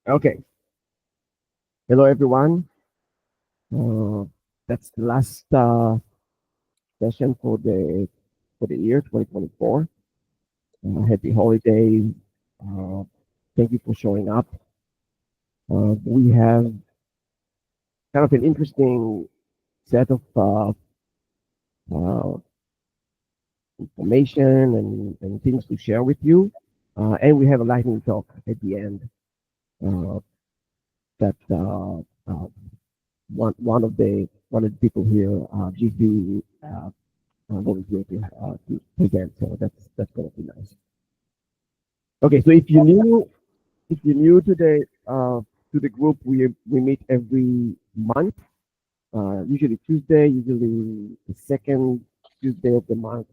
Okay. Hello, everyone. Uh, that's the last session for the year 2024. Happy holidays. Uh, Thank you for showing up. We have kind of an interesting set of uh, information and things to share with you. And we have a lightning talk at the end uh, that one of the people here, GP, volunteer to present. So that's gonna be nice. Okay, so if you're new to the group, we meet every month, usually Tuesday, usually the second Tuesday of the month.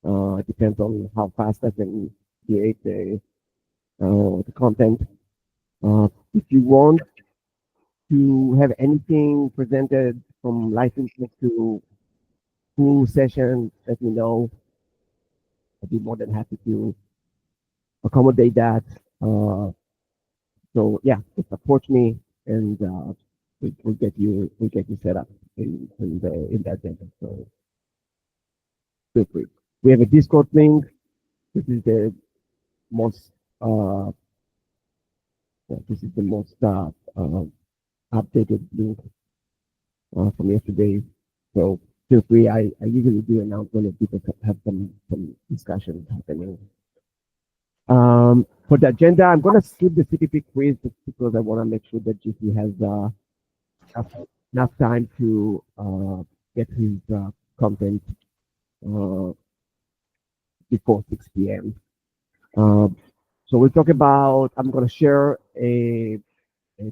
It depends on how fast I can create the content. If you want to have anything presented from licensing to full session, let me know. I'd be more than happy to accommodate that. Uh, so yeah, just approach me and we'll get you set up in that data. So feel free. We have a Discord link. This is the most uh, this is the most updated link from yesterday. So feel free. I usually do announce when people have some discussions happening. For the agenda, I'm gonna skip the CPP quiz just because I want to make sure that GP has enough, enough time to get his content uh, before 6 p.m. Um, so we'll talk about, I'm going to share a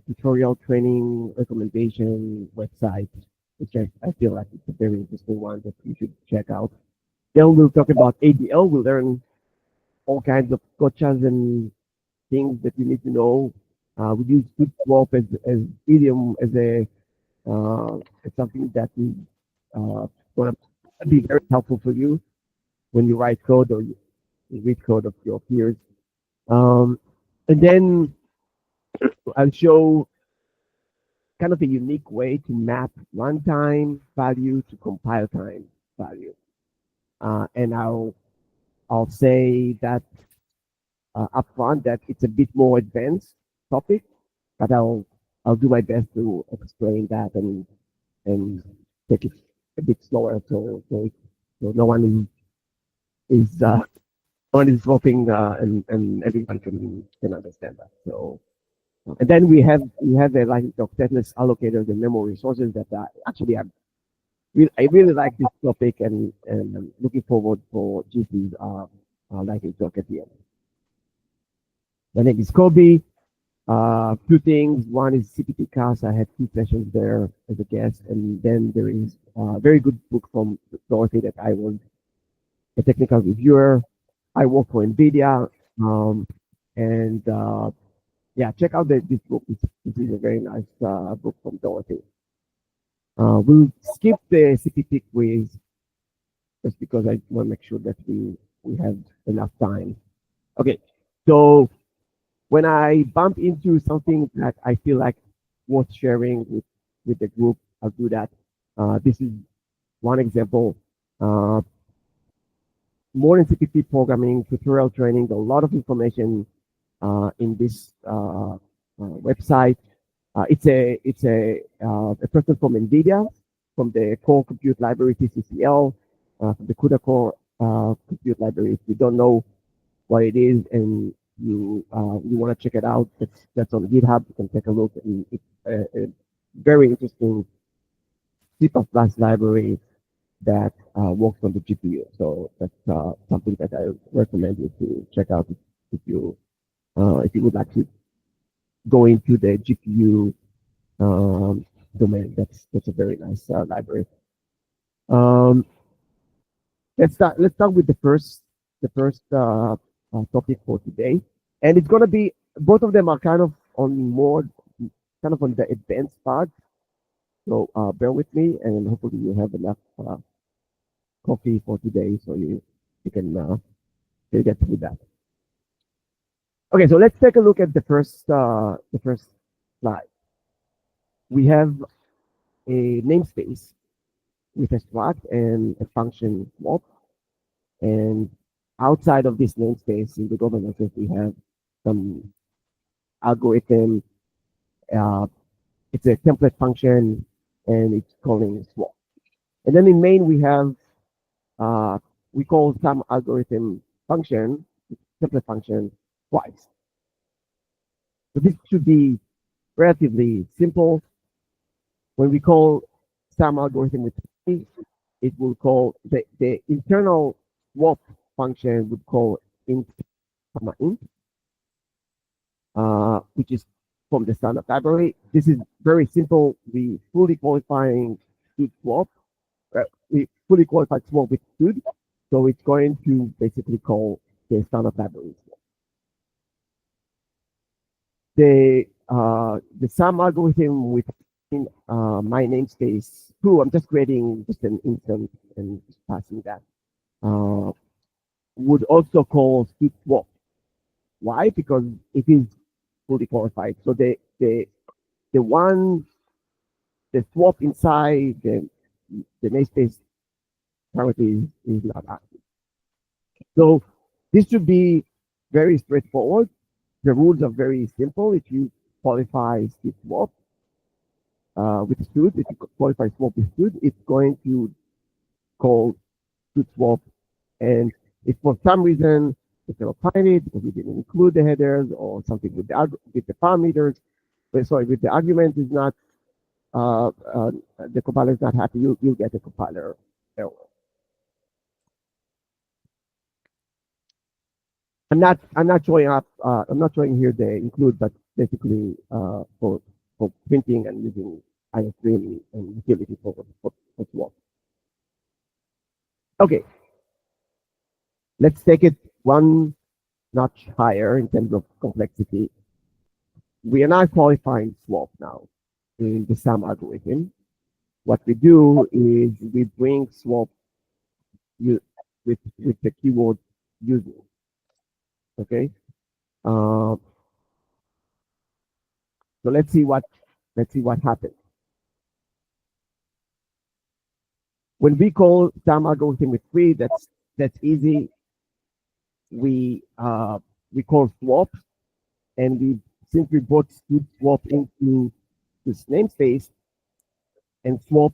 tutorial training recommendation website, which I feel like it's a very interesting one that you should check out. Then we'll talk about ADL. We'll learn all kinds of gotchas and things that you need to know. We use good swap as idiom as something that is going to be very helpful for you when you write code or you read code of your peers. Um, and then I'll show kind of a unique way to map runtime value to compile time value. And I'll say that upfront that it's a bit more advanced topic, but I'll do my best to explain that and take it a bit slower so no one is one is dropping and everyone can understand that. So and then we have a like of Stateless allocators and memory resources that actually I really like this topic and I'm looking forward for GP's lightning talk at the end. My name is Kobe. Two things. One is CPT cast. I had two sessions there as a guest, and then there is a very good book from Dorothy that I was a technical reviewer. I work for NVIDIA, and yeah, check out this book. This is a very nice book from Dorothy. We'll skip the CPT quiz just because I want to make sure that we have enough time. Okay, so when I bump into something that I feel like worth sharing with the group, I'll do that. This is one example. Uh, Modern-CPP programming, tutorial training, a lot of information in this website. It's a person from NVIDIA, from the Core Compute Library TCCL, from the CUDA Core Compute Library. If you don't know what it is and you want to check it out, that's on GitHub. You can take a look, and it's a very interesting C++ library that works on the GPU. So that's something that I recommend you to check out if you would like to go into the GPU domain. That's a very nice library. Um, let's start with the first topic for today, and it's gonna be both of them are kind of on the advanced part. So bear with me, and hopefully you have enough coffee for today, so you can get through that. Okay, so let's take a look at the first slide. We have a namespace with a struct and a function swap. And outside of this namespace in the governance, we have some algorithm. Uh, it's a template function, and it's calling swap. And then in main, we call some algorithm function, template function, twice. So this should be relatively simple. When we call some algorithm with three, it will call the internal swap function would call int, int, which is from the standard library. This is very simple. We fully qualifying std swap. We fully qualified swap with std. So it's going to basically call the standard library. The sum algorithm with my namespace true. I'm just creating just an instance and just passing that. Would also call std swap. Why? Because it is fully qualified. So the one the swap inside the namespace currently is not active. So this should be very straightforward. The rules are very simple. If you qualify std swap with std, if you qualify swap with std, it's going to call std swap. And if for some reason it cannot find it because we didn't include the headers or something with the parameters, sorry, with the argument is not the compiler is not happy, you'll get a compiler error. I'm not showing up. I'm not showing here the include, but basically for printing and using iostream and utility for swap. Okay, let's take it one notch higher in terms of complexity. We are not qualifying swap now in the sum algorithm. What we do is we bring swap with the keyword using. Okay. So let's see what happens when we call sum algorithm with three. That's easy. We call swap, and since we brought swap into this namespace, and swap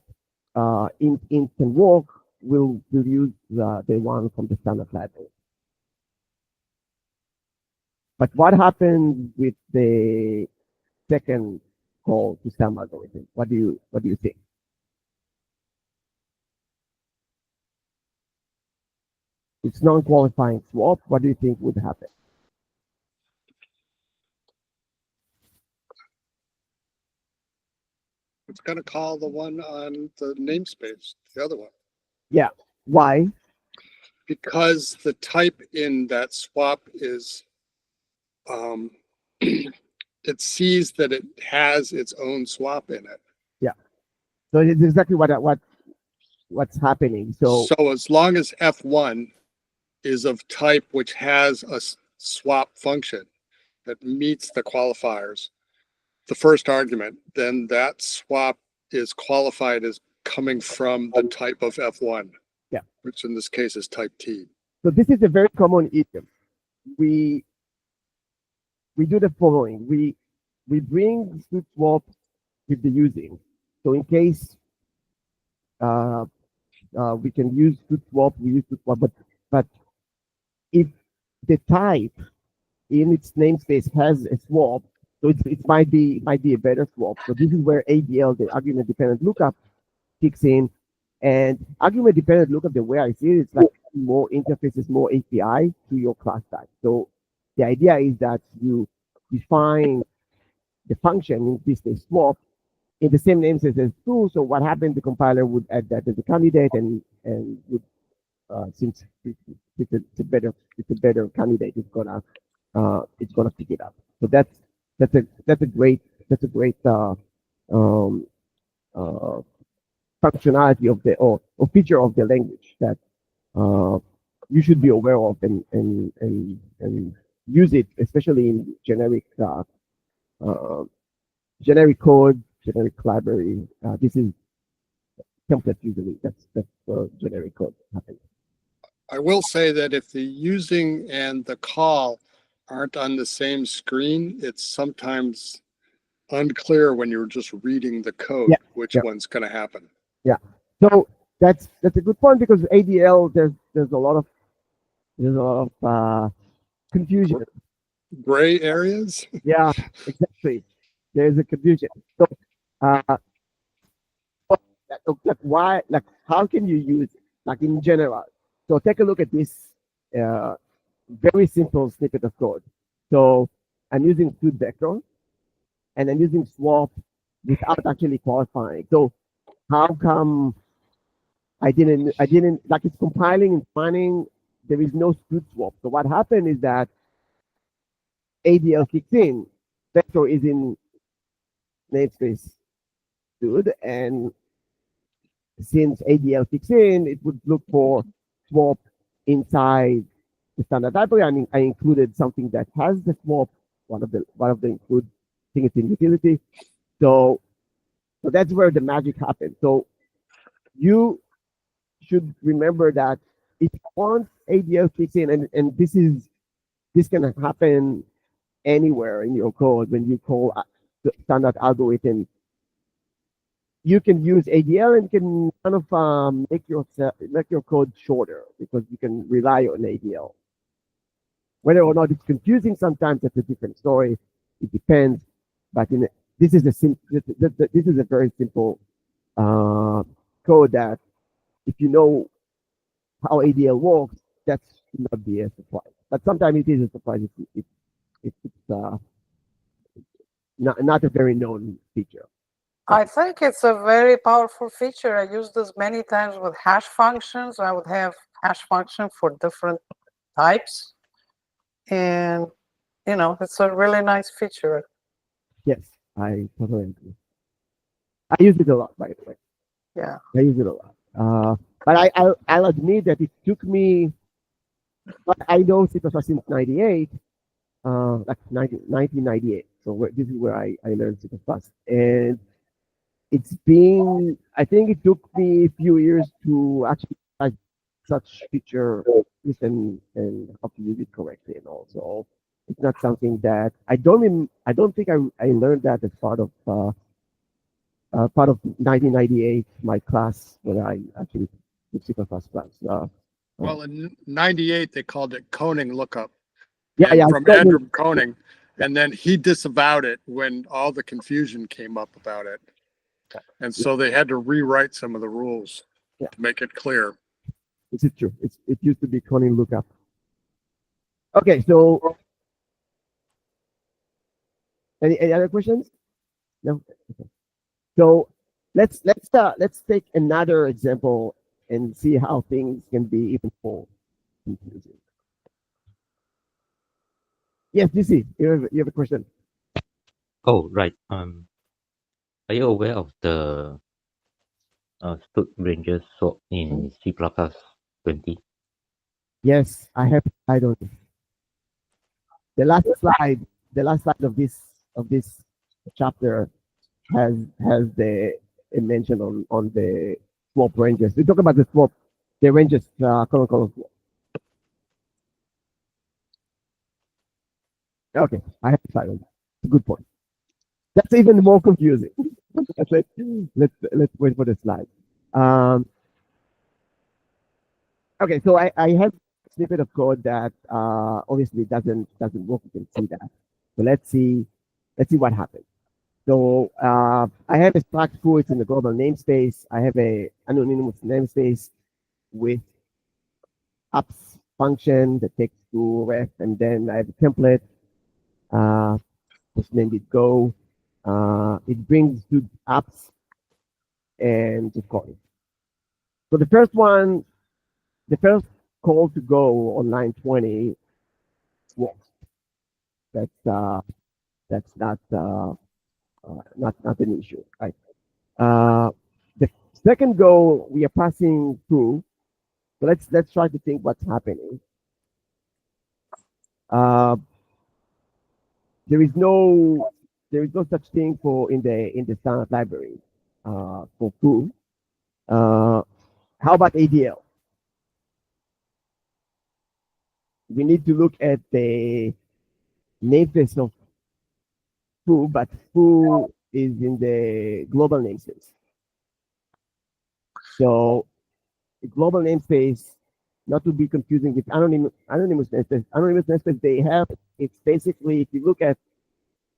int can work, we'll use the one from the standard library. But what happens with the second call to sum algorithm? What do you think? It's non-qualifying swap. What do you think would happen? It's going to call the one on the namespace, the other one. Yeah. Why? Because the type in that swap is, it sees that it has its own swap in it. Yeah. So it's exactly what's happening. So as long as F1 is of type which has a swap function that meets the qualifiers, the first argument, then that swap is qualified as coming from the type of F1. Yeah. Which in this case is type T. So this is a very common idiom. We do the following. We bring std swap with the using. So in case we can use std swap, we use std swap, but if the type in its namespace has a swap, so it might be a better swap. So this is where ADL, the argument dependent lookup, kicks in. And argument dependent lookup, the way I see it, it's like more interfaces, more API to your class type. So the idea is that you define the function, in this case swap, in the same namespace as true. So what happens, the compiler would add that as a candidate, and would since it's a better candidate, it's gonna pick it up. So that's a great um, uh, functionality of the or feature of the language that you should be aware of and use it, especially in generic code, generic library. This is template usually. That's generic code happens. I will say that if the using and the call aren't on the same screen, it's sometimes unclear when you're just reading the Yeah, code which yeah, one's going to happen. yeah. So that's a good point because ADL there's a lot of confusion. Gray areas? Yeah, exactly. There's a confusion. So uh, like why like how can you use it like in general? So take a look at this uh, very simple snippet of code. So I'm using std vector and I'm using swap without actually qualifying. So how come I didn't like it's compiling and finding there is no std swap. So what happened is that ADL kicks in, vector is in namespace std, and since ADL kicks in, it would look for swap inside the standard library. I mean, I included something that has the swap, one of the include thing it's in utility. So that's where the magic happens. So you should remember that if once ADL kicks in, and this can happen anywhere in your code when you call the standard algorithm, you can use ADL and can kind of make your code shorter because you can rely on ADL. Whether or not it's confusing, sometimes that's a different story. It depends. But this is a very simple uh, code that if you know how ADL works, that should not be a surprise. But sometimes it is a surprise if it's not a very known feature. I think it's a very powerful feature. I use this many times with hash functions. I would have hash function for different types. And, it's a really nice feature. Yes, I totally agree. I use it a lot, by the way. Yeah. I use it a lot. But I'll admit that it took me, but I know C++ since 98, like 1998. So this is where I learned C++. And I think it took me a few years to actually like such feature and how to use it correctly. And also, it's not something that I don't think I learned that as part of 1998, my class where I actually took C++ class. Well, in 98, they called it Koning lookup. Yeah, and yeah. from Andrew Koning. And then he disavowed it when all the confusion came up about it. And so they had to rewrite some of the rules to make it clear. This is true. It used to be Koning lookup. Okay, so any other questions? No. Okay. So let's take another example and see how things can be even more confusing. Yes, DC, you have a question. Oh, right. Are you aware of the stud ranges swap in C++ 20? Yes, I have. I don't. The last slide of this chapter has a mention on the swap ranges. We talk about the ranges, colon swap. Okay, I have to slide on that. It's a good point. That's even more confusing. let's wait for the slide. Okay, so I have a snippet of code that obviously doesn't work. You can see that. So let's see what happens. So I have a struct foo, it's in the global namespace. I have a anonymous namespace with apps function that takes to ref, and then I have a template. Just named it go. It brings to apps and to call it. So the first call to go on line 20 works. That's not an issue, right? The second go we are passing through. So let's try to think what's happening. there is no such thing for in the standard library for foo. How about ADL? We need to look at the namespace of foo, but foo is in the global namespace. So the global namespace, not to be confusing with anonymous namespace. Anonymous namespace they have, it's basically, if you look at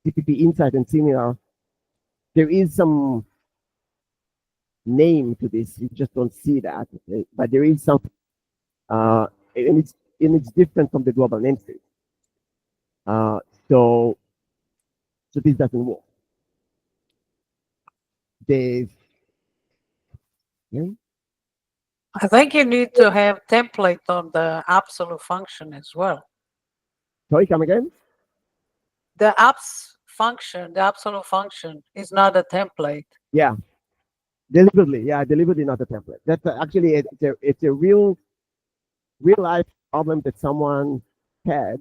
CPP Insight and similar, there is some name to this. You just don't see that, but there is something, and it's different from the global namespace. Uh, so so this doesn't work. The yeah, I think you need to have template on the absolute function as well. sorry, come again? The abs function, the absolute function, is not a template. Yeah, deliberately. Yeah, deliberately not a template. That's actually it's a real life problem that someone had,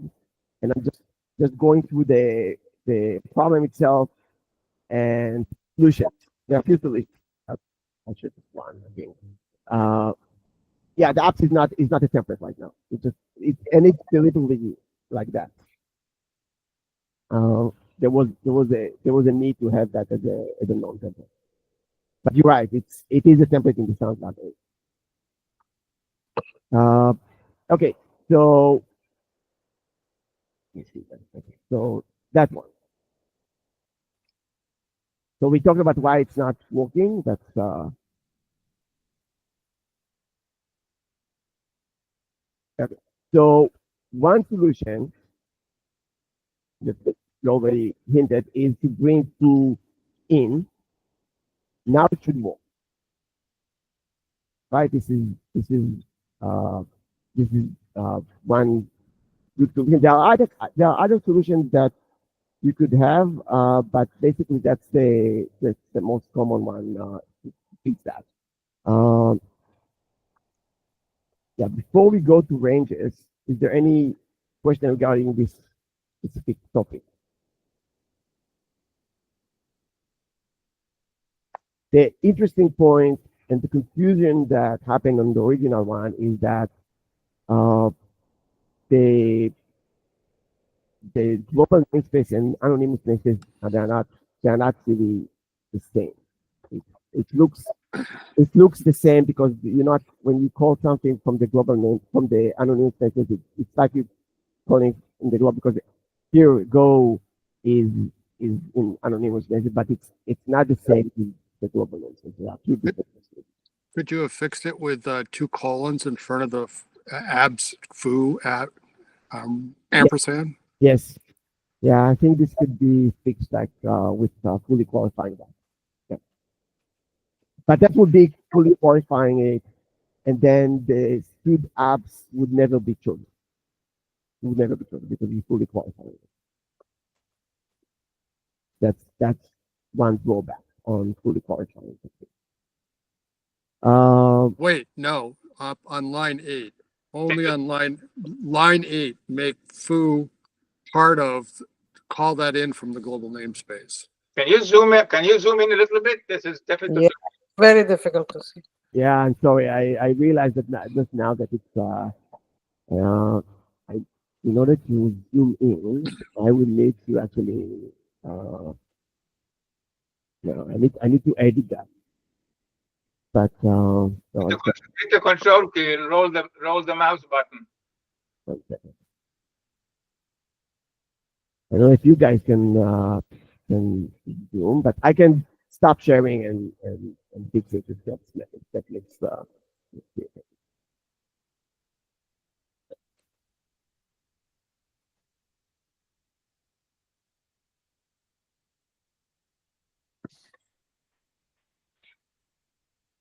and I'm just going through the problem itself and solutions. There are a few solutions. I should just one again. Uh, yeah, the apps is not a template right now. And it's deliberately like that. Uh, there was a need to have that as a non-template. But you're right, it is a template in the sound library. Okay, so let me see. Okay, so that one. So we talked about why it's not working. That's okay. So one solution that you already hinted is to bring foo in. Now it should work, right? Uh, this is one good solution. There are other solutions that you could have, but basically that's the most common one to fix that. Um, yeah. Before we go to ranges, is there any question regarding this specific topic? The interesting point and the confusion that happened on the original one is that uh, the the global namespace and anonymous namespace they're not really the same. It, it looks the same because you're not when you call something from the global name from the anonymous namespace, it's like you calling in the global because here go is in anonymous namespace, but it's not the same as the global namespace. There are two different namespaces. Could you have fixed it with two colons in front of the abs foo at ampersand? Yes. Yeah, I think this could be fixed like with fully qualifying that. Yeah. But that would be fully qualifying it, and then the speed apps would never be chosen. Would never be chosen because you fully qualifying it. That's one drawback on fully qualifying it. Wait, no, up on line 8. Only on line 8, make foo part of, call that in from the global namespace. Can you zoom in? Can you zoom in a little bit? This is difficult. Yeah, very difficult to see. yeah, I'm sorry. I realized that just now that it's I in order to zoom in, I will need to actually I need to edit that. But so Hit the control key, roll the mouse button. one second. I don't know if you guys can zoom, but I can stop sharing and fix it if that makes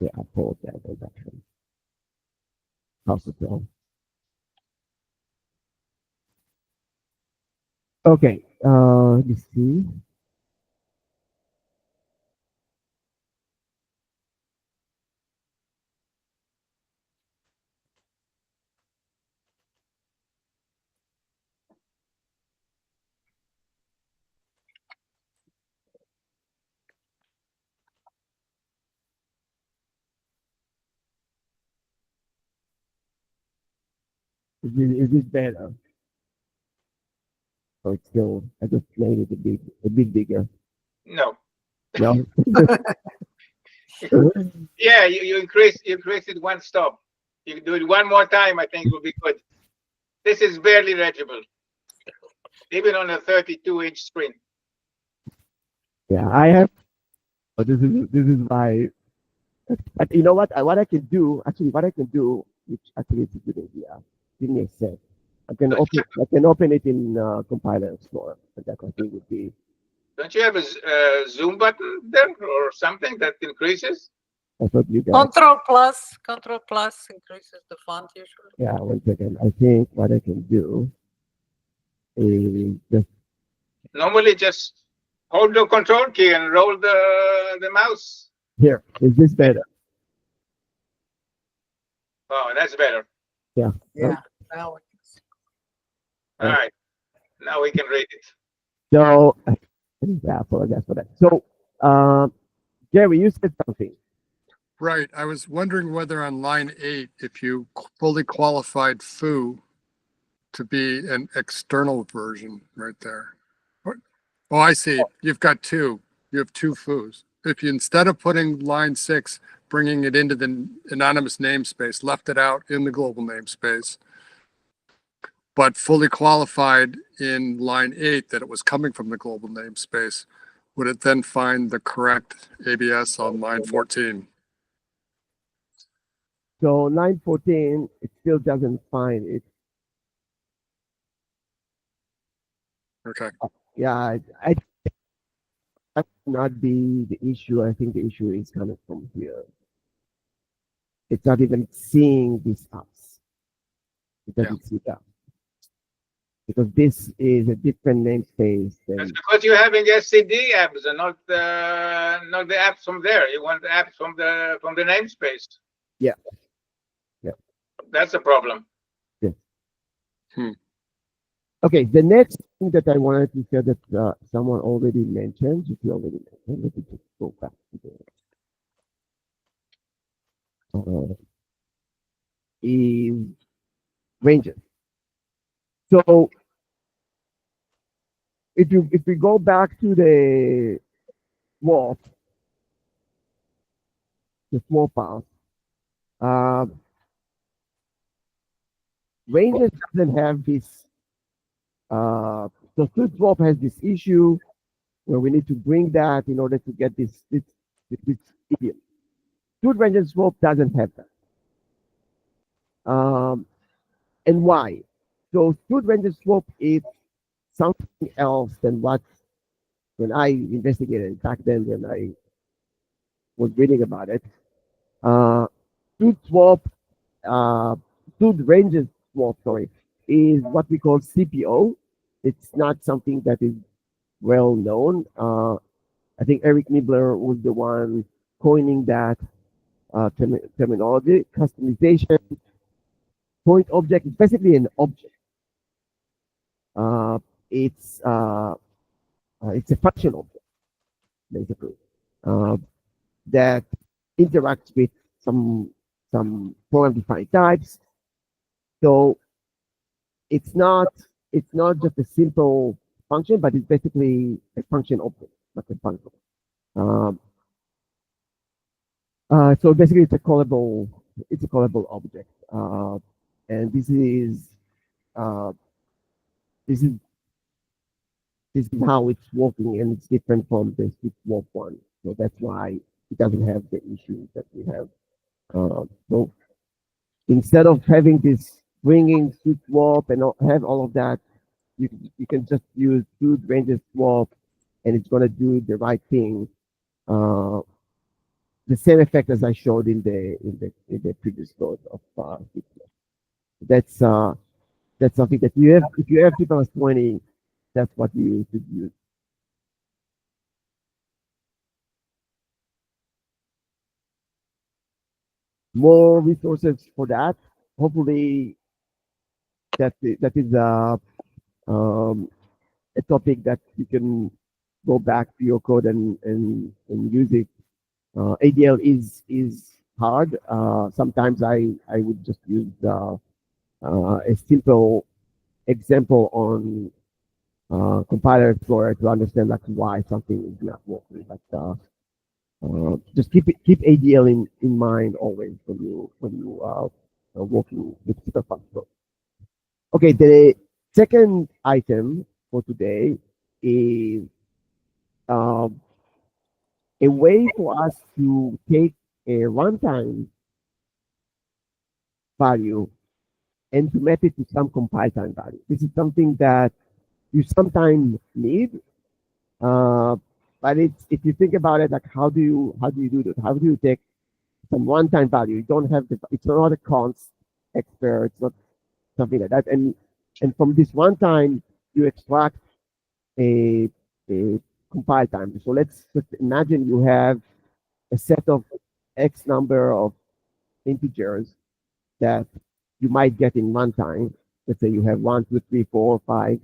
yeah, I apologize on that one. How's it going? Okay, let's see. Is this better? Or it's still, I just made it a bit bigger. No. No? Yeah, you increase it one stop. You do it one more time, I think it will be good. This is barely legible, even on a 32-inch screen. Yeah, I have. But this is my. But you know what I can do? Actually, what I can do, which actually is a good idea. Give me a sec. I can open it in Compiler Explorer. And that I think would be. Don't you have a zoom button there or something that increases? I thought you guys. Control plus increases the font usually. Yeah, 1 second. I think what I can do is just Normally, just hold the control key and roll the mouse. here. Is this better? Oh, that's better. Yeah. Yeah. Now we can see. All right. Now we can read it. So, yeah, I apologize for that. So, Jerry, you said something. Right. I was wondering whether on line 8, if you fully qualified foo to be an external version right there. Oh, I see. You've got two. You have two foos. If you, instead of putting line 6, bringing it into the anonymous namespace, left it out in the global namespace, but fully qualified in line 8 that it was coming from the global namespace, would it then find the correct ABS on line 14? So, line 14, it still doesn't find it. Okay. Yeah, that would not be the issue. I think the issue is coming from here. It's not even seeing these apps. It doesn't see that. Because this is a different namespace than That's because you're having SCD apps and not the apps from there. You want the apps from the namespace. Yeah. Yeah. That's the problem. Okay, the next thing that I wanted to say that someone already mentioned, if you already mentioned, let me just go back to is ranges. So if we go back to the swap path, ranges doesn't have this. So swap has this issue where we need to bring that in order to get this idiom. Ranges swap doesn't have that. And why? So ranges swap is something else than what when I investigated back then when I was reading about it. Swap, ranges swap, sorry, is what we call CPO. It's not something that is well known. I think Eric Nibler was the one coining that terminology. Customization point object is basically an object. It's a function object, basically, that interacts with some program-defined types. So it's not just a simple function, but it's basically a function object, not a function. So basically, it's a callable object, and this is how it's working, and it's different from the swap one. So that's why it doesn't have the issues that we have. So instead of having this bringing swap and have all of that, you can just use ranges swap, and it's going to do the right thing. The same effect as I showed in the previous code of that's something that you have. If you have T 20, that's what you should use. More resources for that. Hopefully, that is a topic that you can go back to your code and use it. ADL is hard. Sometimes I would just use a simple example on compiler explorer to understand like why something is not working. But just keep ADL in mind always when you are working with superfunctional. Okay, the second item for today is um, a way for us to take a runtime value and to map it to some compile time value. This is something that you sometimes need, but it's, if you think about it, like how do you do this? How do you take some runtime value? You don't have the, it's not a const expert, it's not something like that, and from this runtime you extract a compile time. So let's just imagine you have a set of X number of integers that you might get in runtime. Let's say you have 1, 2, 3, 4, 5,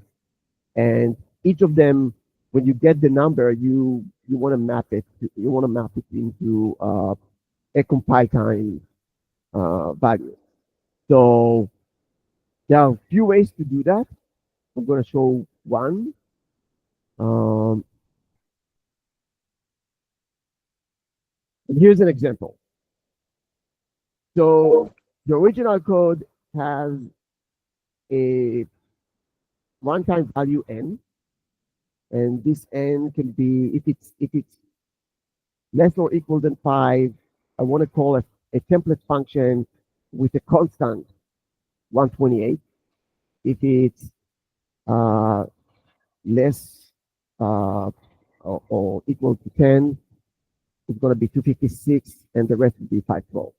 and each of them, when you get the number, you want to map it. You want to map it into a compile time value. So there are a few ways to do that. I'm going to show one. And here's an example. So the original code has a runtime value n, and this n can be, if it's less or equal than 5, I want to call a template function with a constant 128. If it's less or equal to 10, it's going to be 256, and the rest will be 512.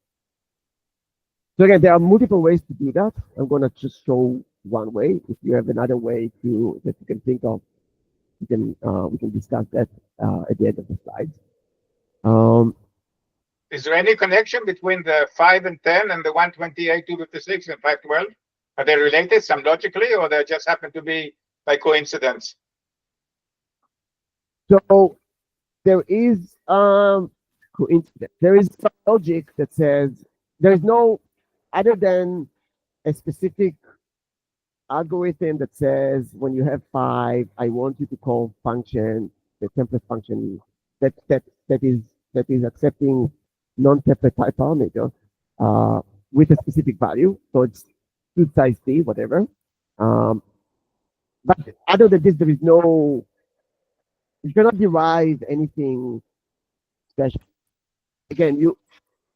So again, there are multiple ways to do that. I'm going to just show one way. If you have another way to that you can think of, we can discuss that at the end of the slides. Is there any connection between the 5 and 10 and the 128, 256, and 512? Are they related some logically, or they just happen to be by coincidence? So there is coincidence. There is some logic that says there is no, other than a specific algorithm that says when you have 5, I want you to call function, the template function that is accepting non-template type parameter with a specific value. So it's two size t, whatever. But other than this, there is no, you cannot derive anything special. Again, you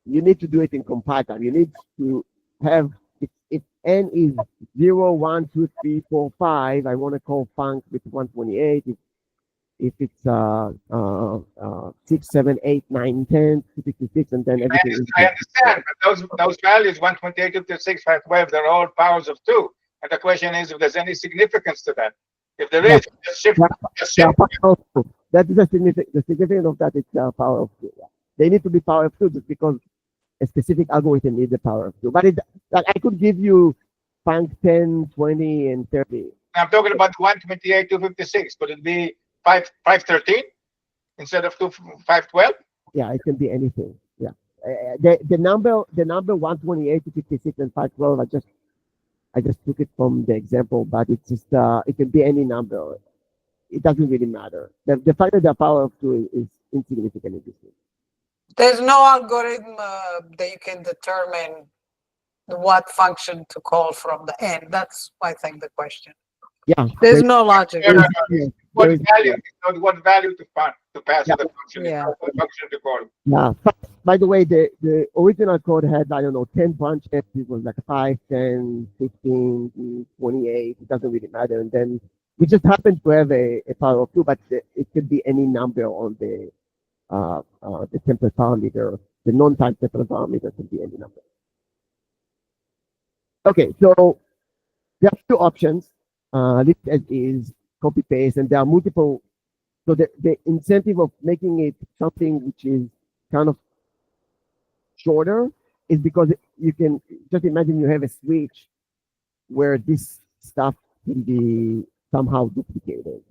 need to do it in compile time. You need to have, if n is 0, 1, 2, 3, 4, 5, I want to call func with 128. If it's 6, 7, 8, 9, 10, 256, and then everything. I understand, but those values, 128, 256, 512, they're all powers of 2. And the question is if there's any significance to that. If there is, just shift. That is the significance of that is power of 2. Yeah. They need to be power of 2 just because a specific algorithm needs the power of 2. But like I could give you func 10, 20, and 30. I'm talking about 128, 256. Could it be 513 instead of 512? Yeah, it can be anything. Yeah, the number 128, 256, and 512. I just took it from the example, but it's just it can be any number. It doesn't really matter. The fact that the power of 2 is insignificant in this case. There's no algorithm that you can determine what function to call from the end. That's, I think, the question. Yeah. There's no logic. What value to pass to the function? Yeah. The function to call. Yeah. By the way, the original code had, I don't know, 10 branches. It was like 5, 10, 15, 28. It doesn't really matter. And then we just happen to have a power of 2, but it could be any number on the template parameter. The non-type template parameter can be any number. Okay, so there are two options. List as is, copy paste, and there are multiple. So the incentive of making it something which is kind of shorter is because you can just imagine you have a switch where this stuff can be somehow duplicated.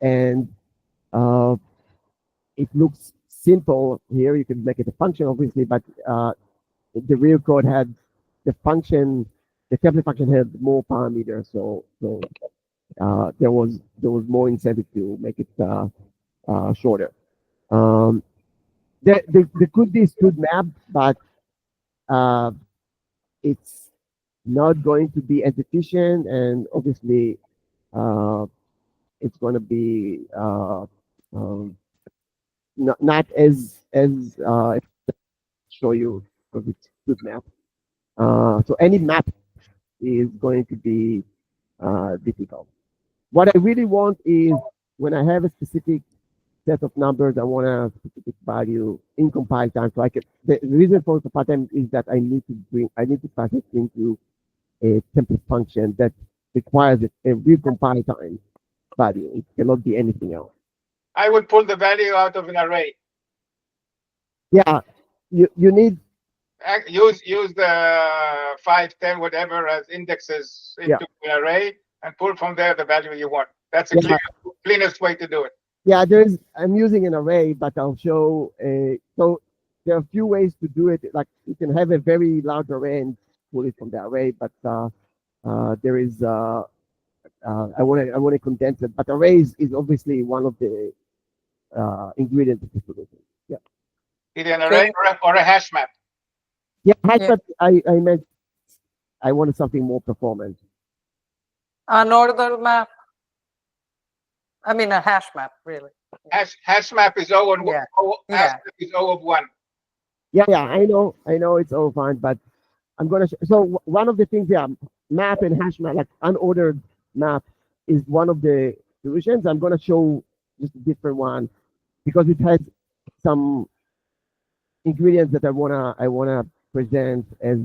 And it looks simple here. You can make it a function, obviously, but the real code had the function, the template function had more parameters, so there was more incentive to make it shorter. There could be stud map, but it's not going to be as efficient, and obviously it's going to be not as show you because it's stud map. So any map is going to be difficult. What I really want is when I have a specific set of numbers, I want a specific value in compile time. So I can, the reason for compile time is that I need to pass it into a template function that requires a real compile time value. It cannot be anything else. I would pull the value out of an array. Yeah, you need. Use the 5, 10, whatever as indexes into an array and pull from there the value you want. That's the cleanest way to do it. Yeah, I'm using an array, but I'll show so there are a few ways to do it. Like you can have a very large array and pull it from the array, but there is I want to condense it. But arrays is obviously one of the ingredients of the solution. Yeah. Either an array or a hash map. Yeah, hash map. I meant I wanted something more performant. An order map. I mean a hash map, really. Hash map is 0 and 1. Hash map is 0 of 1. Yeah, I know it's all fine, but I'm gonna so one of the things, map and hash map, like unordered map, is one of the solutions. I'm gonna show just a different one because it has some ingredients that I wanna present as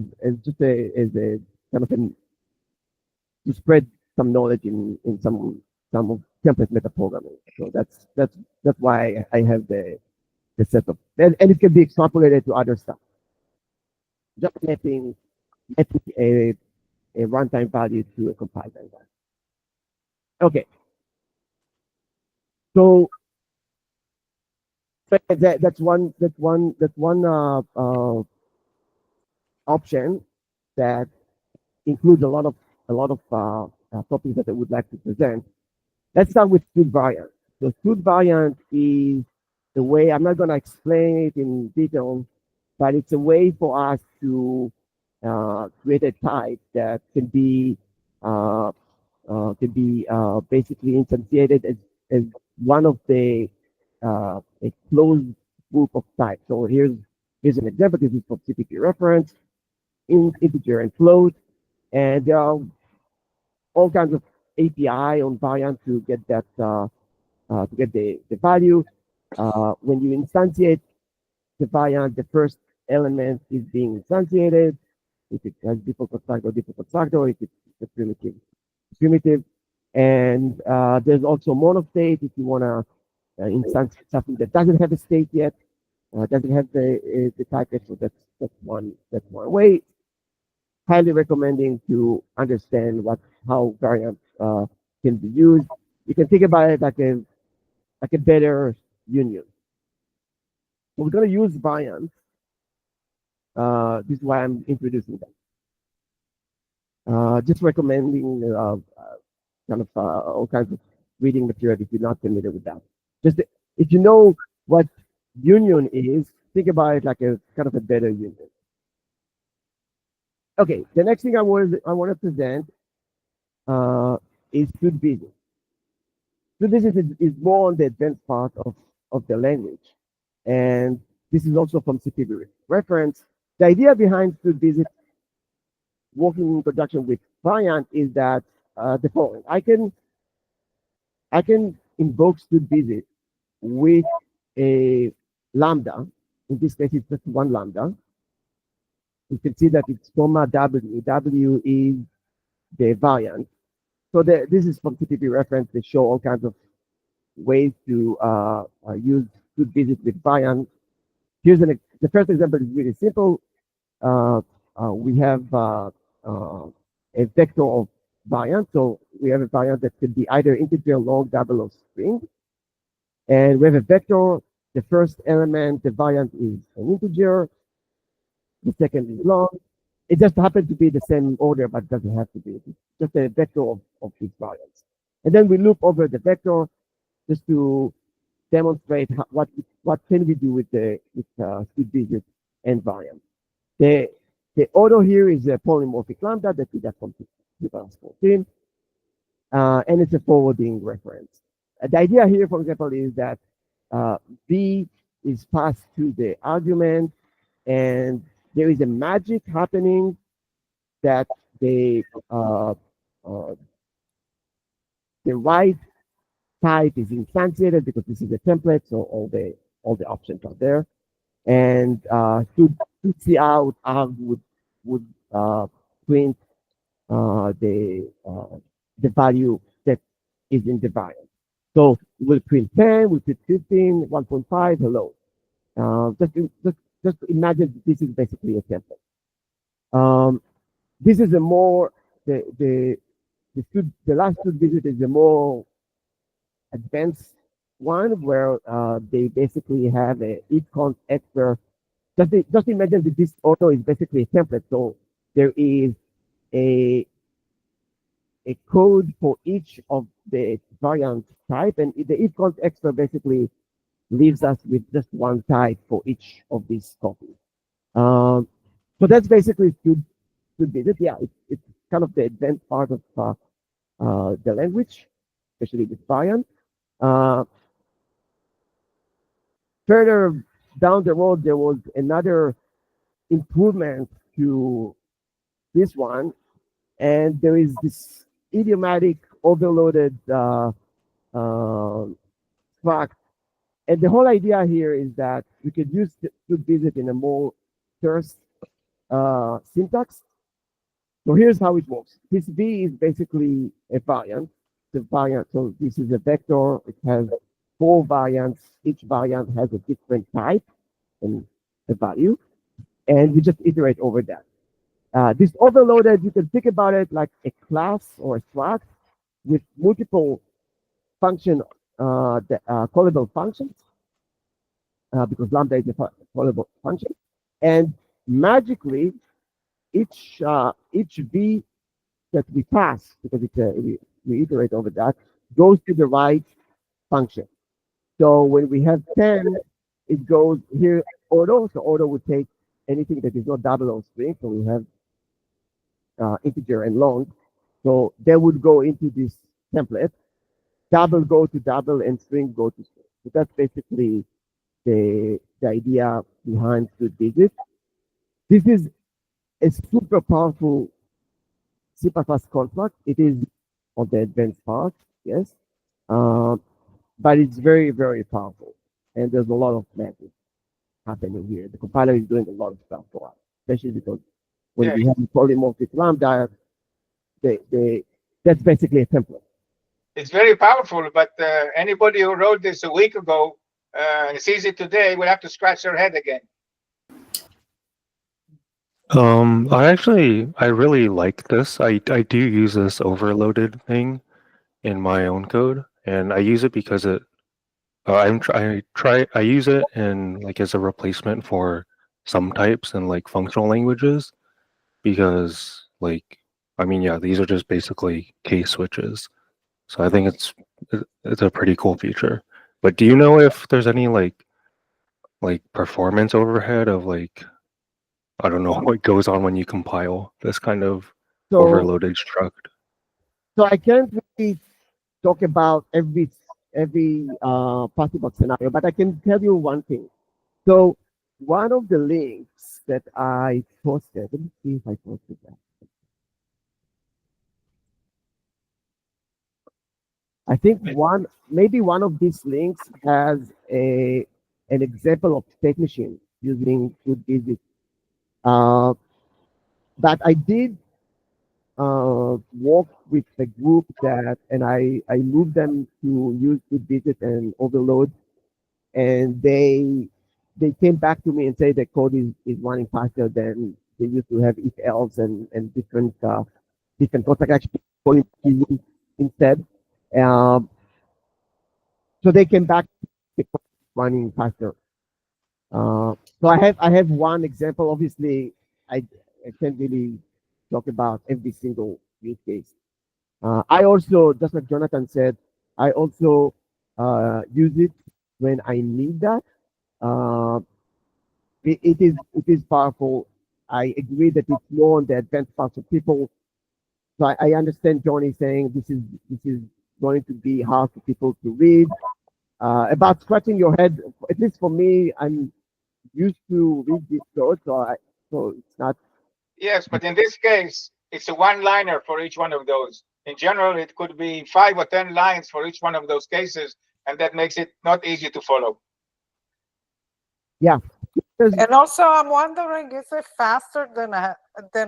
just as a kind of to spread some knowledge in some of template metaprogramming. So that's why I have the setup, and it can be extrapolated to other stuff. Just mapping a runtime value to a compile time value. Okay. So that's one option that includes a lot of topics that I would like to present. Let's start with stud variant. So stud variant is the way, I'm not going to explain it in detail, but it's a way for us to create a type that can be basically instantiated as one of the a closed group of types. So here's an example. This is from CPP reference, integer and float, and there are all kinds of API on variant to get that to get the value. When you instantiate the variant, the first element is being instantiated. If it has default constructor, if it's a primitive. And there's also monostate if you want to instantiate something that doesn't have a state yet, doesn't have the type yet. So that's one way. Highly recommending to understand how variants can be used. You can think about it like a better union. We're going to use variants. This is why I'm introducing them. Just recommending kind of all kinds of reading material if you're not familiar with that. Just if you know what union is, think about it like a kind of a better union. Okay, the next thing I want to present is stud visit. Stud visit is more on the advanced part of the language, and this is also from CPP reference. The idea behind stud visit, working in conjunction with variant, is that the following: I can invoke stud visit with a lambda. In this case, it's just one lambda. You can see that it's comma W. W is the variant. So this is from CPP reference. They show all kinds of ways to use stud visit with variant. Here's the first example is really simple. We have a vector of variant. So we have a variant that can be either integer, long, double, or string. And we have a vector. The first element, the variant, is an integer. The second is long. It just happens to be the same order, but doesn't have to be. It's just a vector of these variants. And then we loop over the vector just to demonstrate what can we do with the speed digit and variant. The auto here is a polymorphic lambda that we got from 2014, and it's a forwarding reference. The idea here, for example, is that v is passed to the argument, and there is a magic happening that the right type is instantiated because this is a template, so all the options are there. And to see out, would print the value that is in the variant. So we'll print 10, we'll print 15, 1.5, hello. Just imagine this is basically a template. This is a more the last two visit is a more advanced one where they basically have a each const expert. Just imagine that this auto is basically a template. So there is a code for each of the variant type, and the each const expert basically leaves us with just one type for each of these copies. So that's basically should be it. Yeah, it's kind of the advanced part of the language, especially with variant. Further down the road, there was another improvement to this one, and there is this idiomatic overloaded struct. And the whole idea here is that we could use to visit in a more terse syntax. So here's how it works. This v is basically a variant. The variant, so this is a vector. It has 4 variants. Each variant has a different type and a value, and we just iterate over that. This overloaded, you can think about it like a class or a struct with multiple callable functions, because lambda is a callable function, and magically each v that we pass, because we iterate over that, goes to the right function. So when we have 10, it goes here auto. So auto would take anything that is not double or string. So we have integer and long. So they would go into this template. Double go to double and string go to string. So that's basically the idea behind split digit. This is a super powerful C++ construct. It is on the advanced part, yes. But it's very, very powerful. And there's a lot of magic happening here. The compiler is doing a lot of stuff for us, especially because when we have polymorphic lambda, that's basically a template. It's very powerful, but anybody who wrote this a week ago and sees it today will have to scratch their head again. I really like this. I do use this overloaded thing in my own code, and I use it because I use it in like as a replacement for some types and like functional languages, because like these are just basically case switches. So I think it's a pretty cool feature. But do you know if there's any like performance overhead of like, I don't know, what goes on when you compile this kind of overloaded struct? So I can't really talk about every possible scenario, but I can tell you one thing. So one of the links that I posted, let me see if I posted that. I think maybe one of these links has an example of state machine using good digit. But I did work with the group and I moved them to use good digit and overload, and they came back to me and say the code is running faster than they used to have if else and different contact action instead. So they came back running faster. So I have one example. Obviously, I can't really talk about every single use case. I also, just like Jonathan said, I also use it when I need that. Uh, it is powerful. I agree that it's more on the advanced parts of people. So I understand Johnny saying this is going to be hard for people to read. About scratching your head, at least for me, I'm used to read this code, so it's not. Yes, but in this case, it's a one-liner for each one of those. In general, it could be 5 or 10 lines for each one of those cases, and that makes it not easy to follow. Yeah. And also, I'm wondering, is it faster than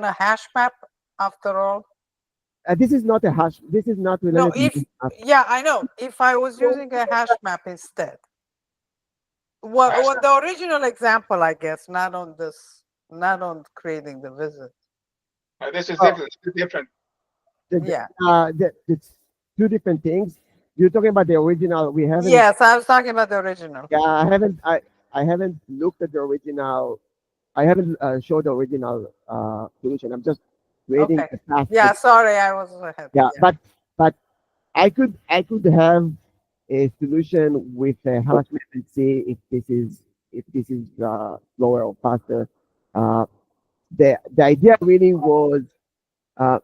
a hash map after all? This is not a hash. This is not No, related to if hash. yeah, I know. If I was using a hash map instead, what the original example, I guess, not on this, not on creating the visit. This is Oh. different. This is different. Yeah. It's two different things. You're talking about the original. We haven't. Yes, I was talking about the original. Yeah, I haven't looked at the original. I haven't showed the original solution. I'm just creating Okay. a path. Yeah, sorry, I was ahead. Yeah, but I could have a solution with a hash map and see if this is slower or faster. Uh, the idea really was uh,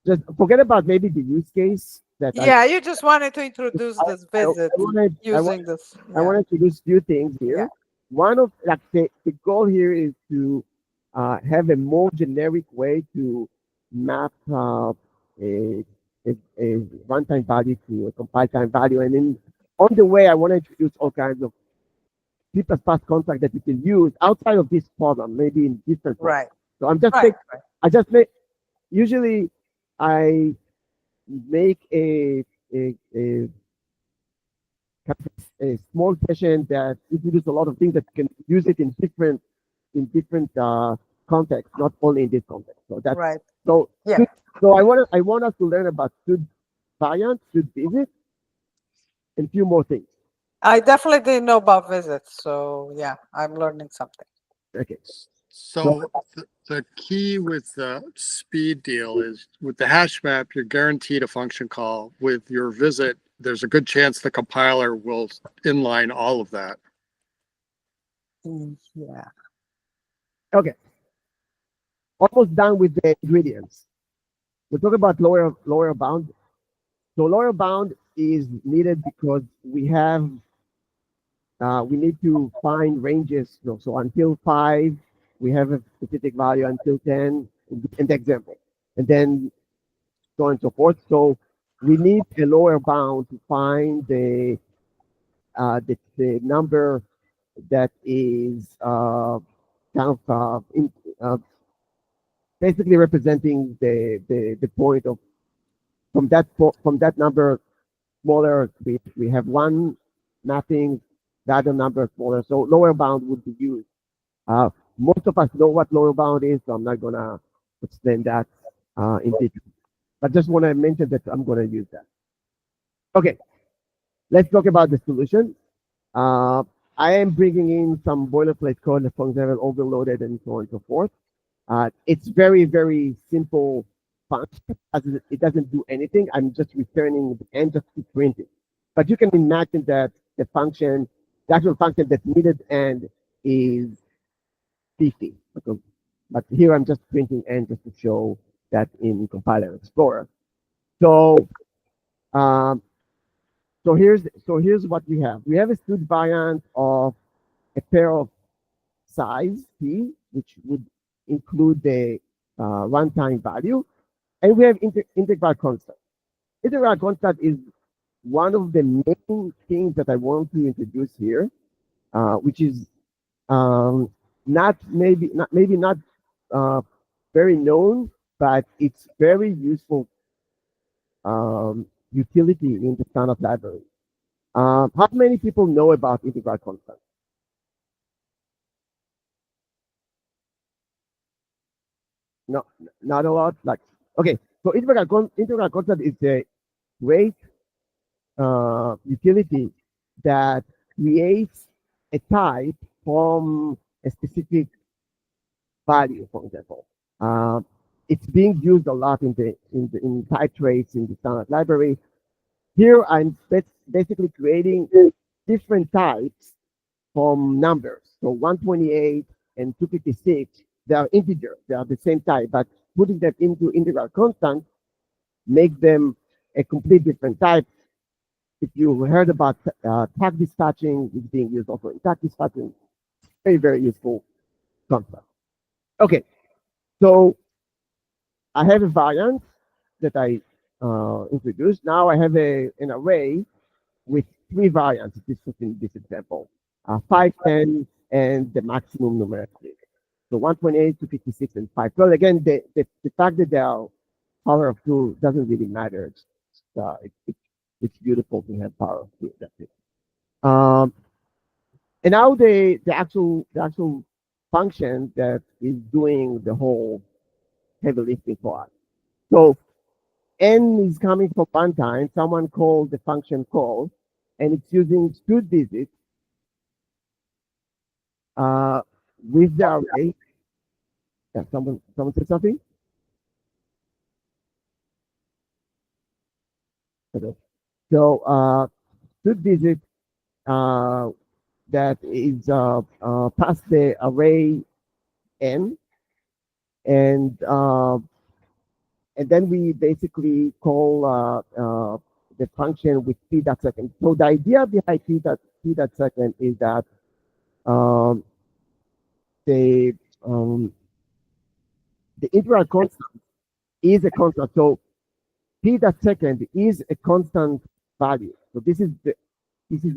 just forget about maybe the use case that Yeah, you just wanted to introduce this I visit using this. I wanted to do few things here. Yeah. One of like the goal here is to have a more generic way to map a, a runtime value to a compile time value, and then on the way I want to introduce all kinds of C++ contract that you can use outside of this problem, maybe in different forms. Right. So I'm just Right. I just make usually I make a a small session that introduces a lot of things that you can use it in different contexts, not only in this context. So that's Right. so Yeah. So I want us to learn about good variant, good visit, and a few more things. I definitely didn't know about visits, so yeah, I'm learning something. Okay. So the key with the speed deal is with the hash map, you're guaranteed a function call. With your visit, there's a good chance the compiler will inline all of that. Yeah. Okay. Almost done with the ingredients. We'll talk about lower bound. So lower bound is needed because we need to find ranges. So until 5, we have a specific value. Until 10, in the example, and then so on and so forth. So we need a lower bound to find the number that is kind of basically representing the point of from that number smaller. We have one mapping, the other number smaller. So lower bound would be used. Most of us know what lower bound is, so I'm not gonna explain that in detail. But just want to mention that I'm gonna use that. Okay, let's talk about the solution. I am bringing in some boilerplate code, for example, overloaded and so on and so forth. It's very, very simple function. It doesn't do anything. I'm just returning the end just to print it. But you can imagine that the actual function that's needed and is 50. But here I'm just printing end just to show that in Compiler Explorer. So here's what we have. We have a stood variant of a pair of size p, which would include the runtime value, and we have integral constant. Integral constant is one of the main things that I want to introduce here, which is not very known, but it's very useful utility in the standard library. How many people know about integral constant? No, not a lot. Like, okay, so integral constant is a great utility that creates a type from a specific value, for example. It's being used a lot in type trace in the standard library. Here, I'm basically creating different types from numbers. So 128 and 256, they are integer. They are the same type, but putting them into integral constant make them a complete different type. If you heard about tag dispatching, it's being used also in tag dispatching. Very, very useful concept. Okay, so I have a variant that I introduced. Now I have an array with three variants. This is in this example, 5, 10, and the maximum numeric list. So 128, 256, and 5. Well, again, the fact that they are power of 2 doesn't really matter. It's beautiful to have power of 2. That's it. And now the actual function that is doing the whole heavy lifting for us. So n is coming from runtime. Someone called the function call, and it's using stood visit with the array. Yeah, someone said something. Okay. So stood visit that is past the array n, and then we basically call the function with p.second. So the idea behind p.second is that the integral constant is a constant. So p.second is a constant value. So this is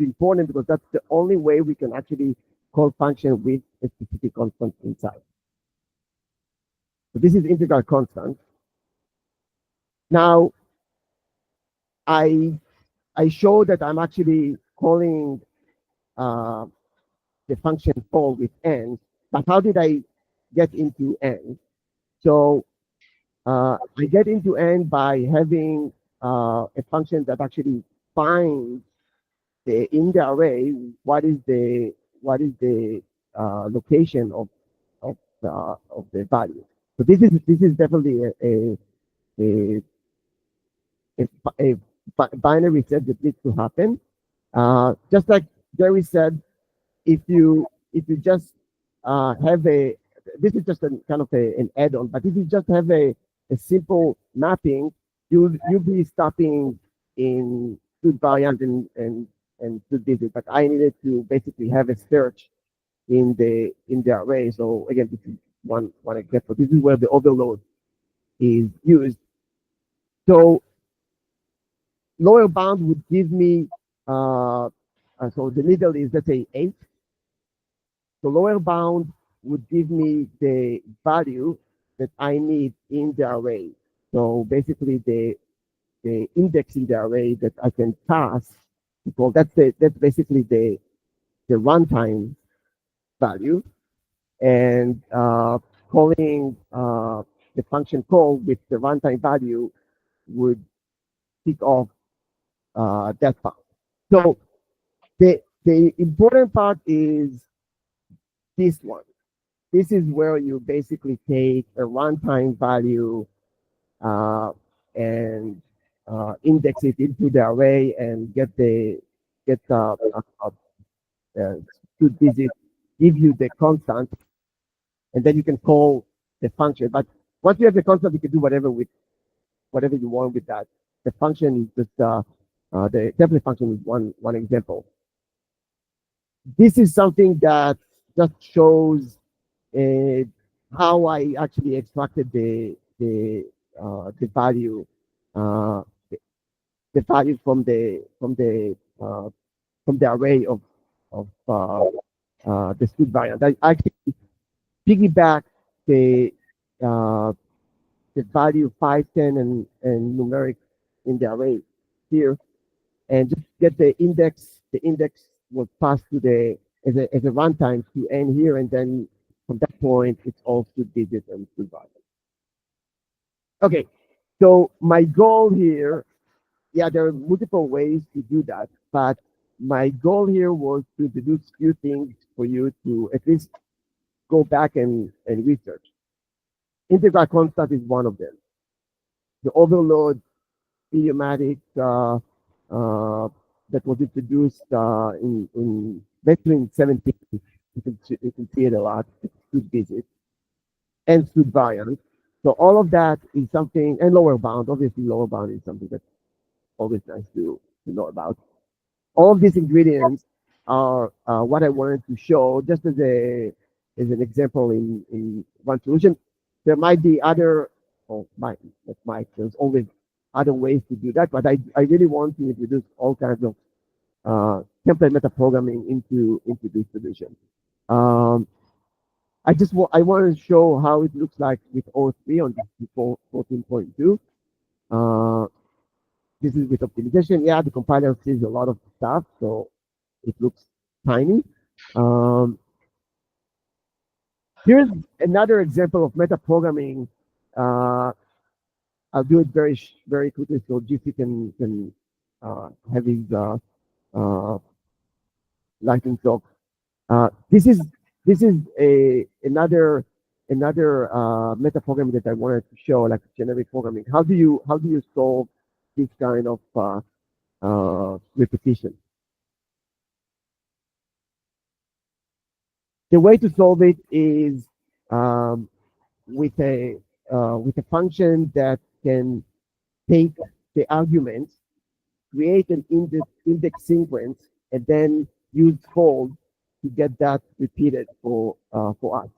important because that's the only way we can actually call function with a specific constant inside. So this is integral constant. Now I show that I'm actually calling the function call with n, but how did I get into n? So I get into n by having a function that actually finds in the array what is the location of the value. So this is definitely a, a binary set that needs to happen. Just like Jerry said, if you just have this is just a kind of an add-on, but if you just have a simple mapping, you'll be stopping in good variant and good visit. But I needed to basically have a search in the array. So again, this is one example. This is where the overload is used. So lower bound would give me so the middle is, let's say, 8. The lower bound would give me the value that I need in the array. So basically the index in the array that I can pass, because that's basically the runtime value, and calling the function call with the runtime value would kick off that part. So the important part is this one. This is where you basically take a runtime value and index it into the array and get stood visit, give you the constant, and then you can call the function. But once you have the constant, you can do whatever you want with that. The function is just the template function is one example. This is something that just shows how I actually extracted the value the value from the array of the stood variant. I actually piggyback the value 5, 10, and numeric in the array here, and just get the index. The index was passed to the as a runtime to n here, and then from that point it's all stood digit and stood variant. Okay, so my goal here, yeah, there are multiple ways to do that, but my goal here was to introduce a few things for you to at least go back and research. Integral constant is one of them. The overload idiomatic that was introduced in between 17. You can see it a lot. Std visit and std variant. So all of that is something, and lower bound. Obviously, lower bound is something that's always nice to know about. All of these ingredients are what I wanted to show, just as an example in one solution. There might be other, there's always other ways to do that, but I really want to introduce all kinds of template metaprogramming into this solution. I want to show how it looks like with O3 on this 14.2. This is with optimization. Yeah, the compiler sees a lot of stuff, so it looks tiny. Here's another example of metaprogramming. I'll do it very quickly so GC can have his lightning talk. This is another metaprogramming that I wanted to show, like generic programming. How do you solve this kind of repetition? The way to solve it is with a function that can take the arguments, create an index sequence, and then use fold to get that repeated for us.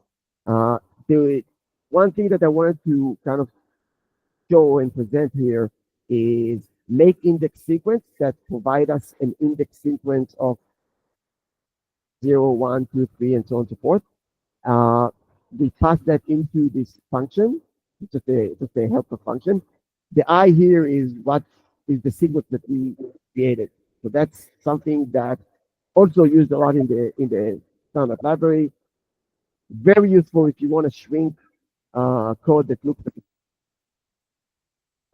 The one thing that I wanted to kind of show and present here is make index sequence that provide us an index sequence of 0, 1, 2, 3, and so on and so forth. We pass that into this function, just a helper function. The I here is what is the sequence that we created. So that's something that also used a lot in the standard library. Very useful if you want to shrink code that looks like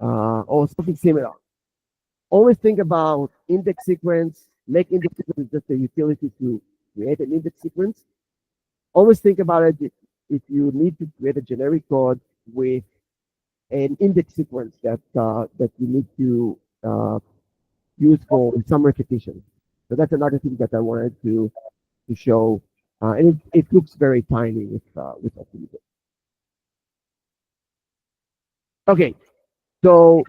or something similar. Always think about index sequence. Make index sequence just a utility to create an index sequence. Always think about it if you need to create a generic code with an index sequence that you need to use for some repetition. So that's another thing that I wanted to show, and it looks very tiny with optimization. Okay, so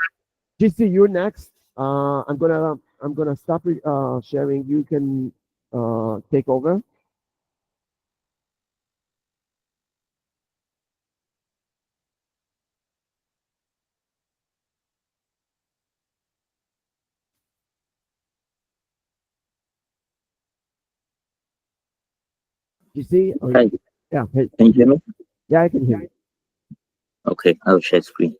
GC, you're next. I'm gonna stop sharing. You can take over. GC, Hi, yeah, hey, can you hear me? yeah, I can hear you. Okay, I'll share screen.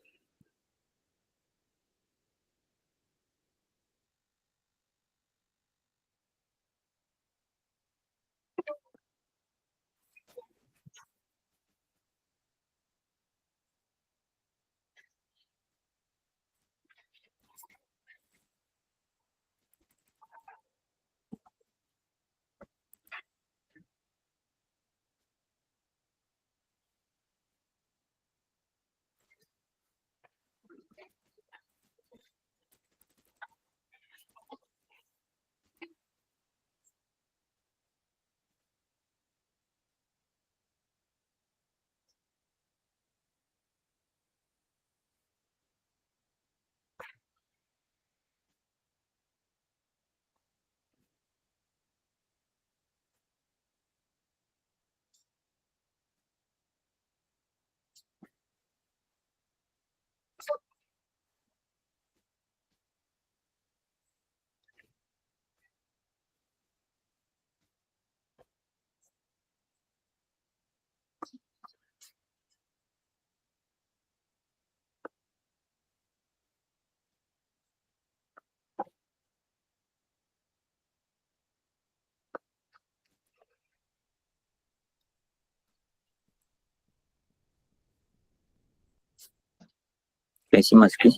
Can you see my screen?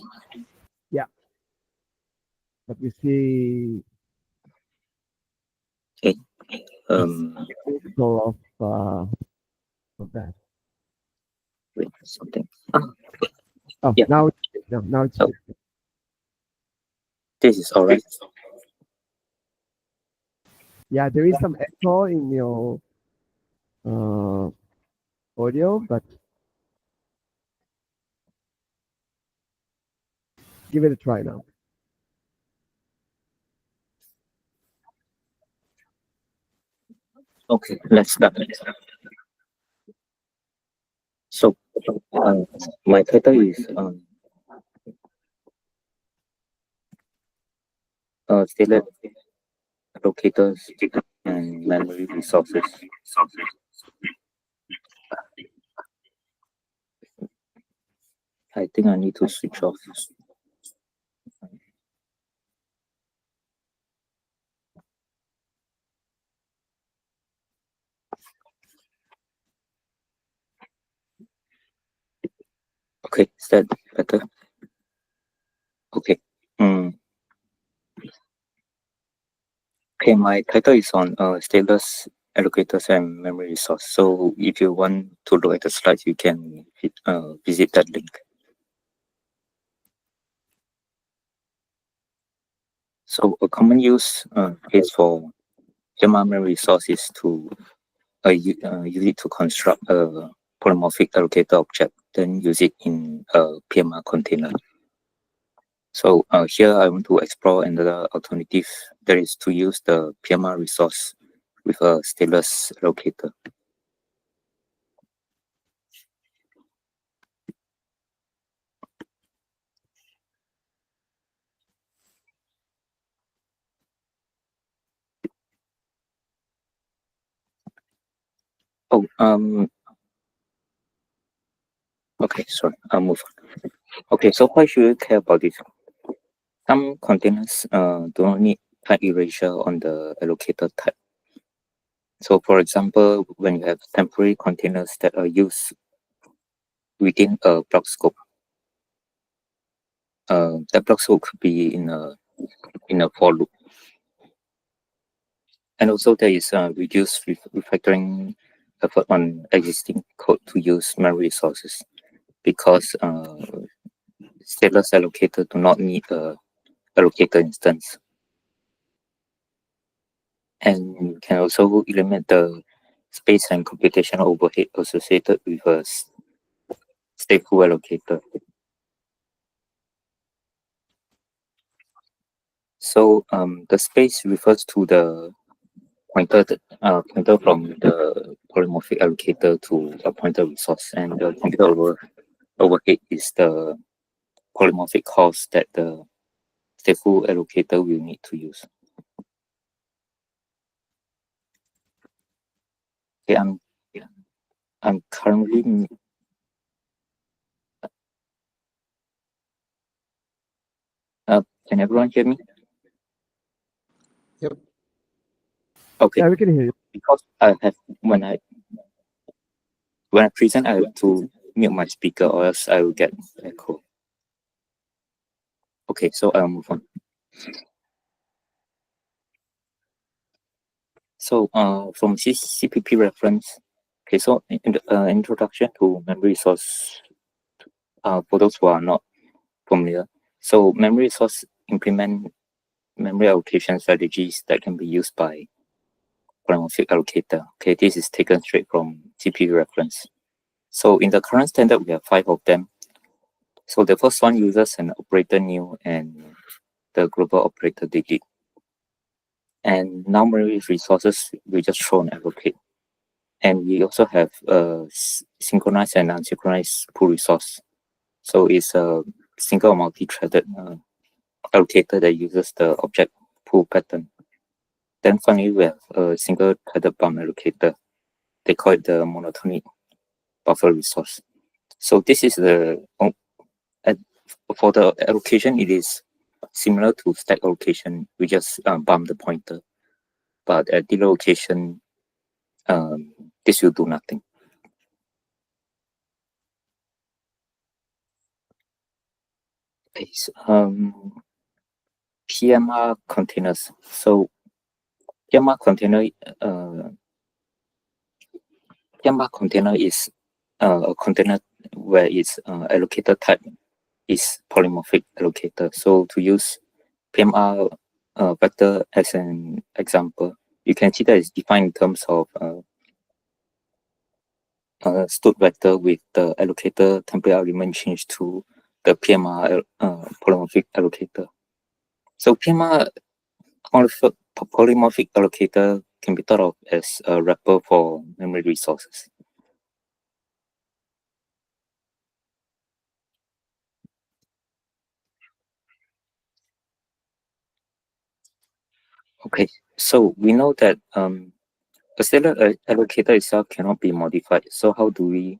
But you see Okay. example of of that. Wait, something. Oh, Yeah. now it's Oh. This is all right. yeah. There is some echo in your audio, but give it a try now. Okay, let's start. So, my title is Stateless allocators and memory resources. I think I need to switch off. Okay, is that better? Okay. Okay, my title is on stateless allocators and memory resource. So if you want to look at the slides, you can visit that link. So a common use case for PMR memory resource is to use it to construct a polymorphic allocator object, then use it in a PMR container. So here I want to explore another alternative, that is to use the PMR resource with a stateless allocator. Oh, okay, sorry, I'll move on. Okay, so why should you care about this? Some containers do not need type erasure on the allocator type. So for example, when you have temporary containers that are used within a block scope, that block scope could be in a for loop. And also there is reduced refactoring effort on existing code to use memory resources, because stateless allocator do not need a allocator instance. And you can also eliminate the space and computational overhead associated with a stateful allocator. So the space refers to the pointer from the polymorphic allocator to a pointer resource, and the computer overhead is the polymorphic cost that the stateful allocator will need to use. Okay, I'm currently can everyone hear me? Yep. Okay. Yeah, we can hear you. Because I have when I present, I have to mute my speaker, or else I will get echo. Okay, so I'll move on. So from CPP reference, okay, so in the introduction to memory resource, for those who are not familiar, so memory resource implement memory allocation strategies that can be used by polymorphic allocator. Okay, this is taken straight from CPP reference. So in the current standard, we have 5 of them. So the first one uses an operator new and the global operator delete. And now memory resources, we just throw an allocate. And we also have synchronized and unsynchronized pool resource. So it's a single multi-threaded allocator that uses the object pool pattern. Then finally, we have a single threaded bump allocator. They call it the monotonic buffer resource. So this is the for the allocation, it is similar to stack allocation. We just bump the pointer, but at the location, this will do nothing. Okay, so, PMR containers. So PMR container PMR container is a container where its allocator type is polymorphic allocator. So to use PMR vector as an example, you can see that it's defined in terms of stud vector with the allocator template element changed to the PMR polymorphic allocator. So PMR polymorphic allocator can be thought of as a wrapper for memory resources. Okay, so we know that a stateless allocator itself cannot be modified. So how do we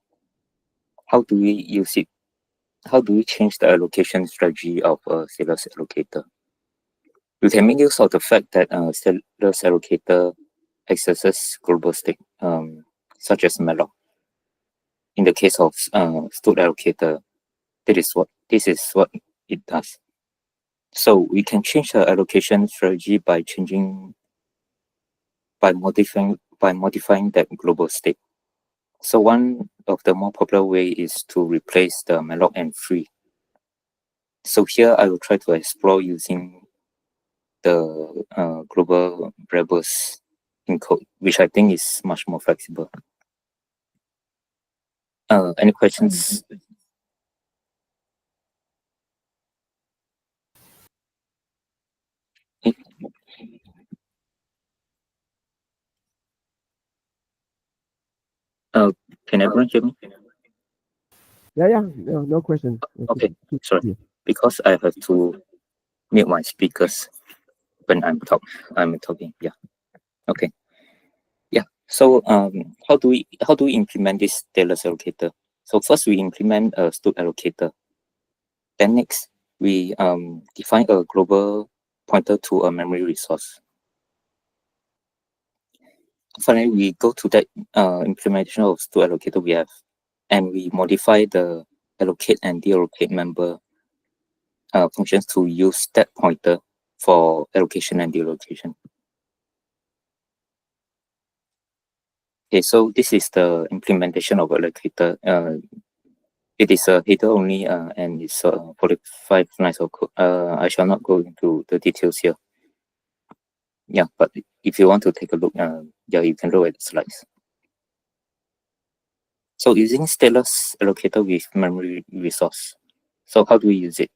use it? How do we change the allocation strategy of a stateless allocator? We can make use of the fact that stateless allocator accesses global state, such as malloc. In the case of stud allocator, this is what it does. So we can change the allocation strategy by modifying that global state. So one of the more popular way is to replace the malloc and free. So here I will try to explore using the global variables in code, which I think is much more flexible. Any questions? Can everyone hear me? Yeah, no question. Okay, sorry, because I have to mute my speakers when I'm talking. Yeah. Okay. Yeah. So how do we implement this stateless allocator? So first we implement a stud allocator. Then next we define a global pointer to a memory resource. Finally, we go to that implementation of stud allocator we have, and we modify the allocate and deallocate member functions to use that pointer for allocation and deallocation. Okay, so this is the implementation of allocator. It is a header only, and it's 45 lines of code. I shall not go into the details here. Yeah, but if you want to take a look, yeah, you can look at the slides. So using stateless allocator with memory resource. So how do we use it?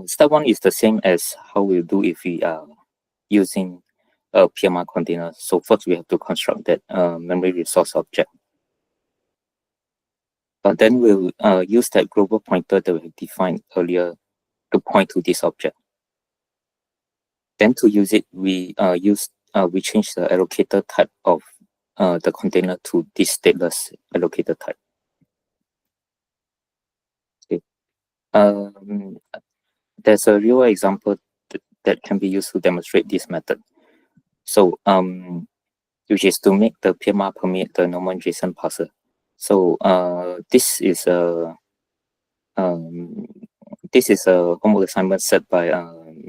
Step one is the same as how we'll do if we are using a PMR container. So first we have to construct that memory resource object. But then we'll use that global pointer that we have defined earlier to point to this object. Then to use it, we change the allocator type of the container to this stateless allocator type. Okay. There's a real example that can be used to demonstrate this method. So which is to make the PMR permeate the normal JSON parser. So this is a homework assignment set by